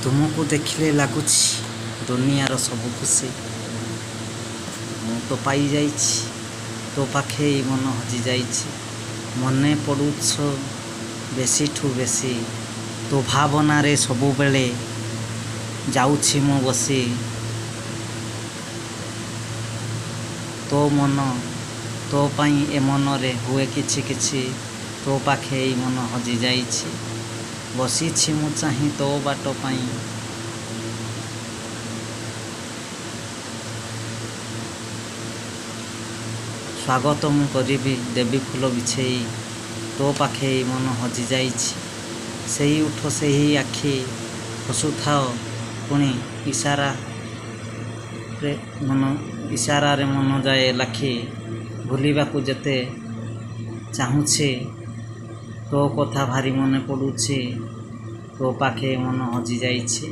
तुमको देखिले लगुच दुनियार सब खुशी मु तो पाई जाइछि तो पाखे मन हजि जाइछि मने पड़ुछ बेसी ठू बेसी तो भावना रे सबु बेले जाउछि मु बसी तो मन तो पाई ए मन रे हुए किछि किछि तो पाखे मन हजि जाइछि बसीछि मु चाहि तो बाट पाई स्वागत मु करिबि देवी फूल बिछेई तो पाखे मन हजि जाइछि सेही उठ सेही आखि हसुथाओ पुणी इशारा रे मन इशारा रे मन जाए लाखी भूलिबाकू जेते चाहुछि तो कथा भारी मने पड़ुछि तो पाखे मन हजि जाइछि।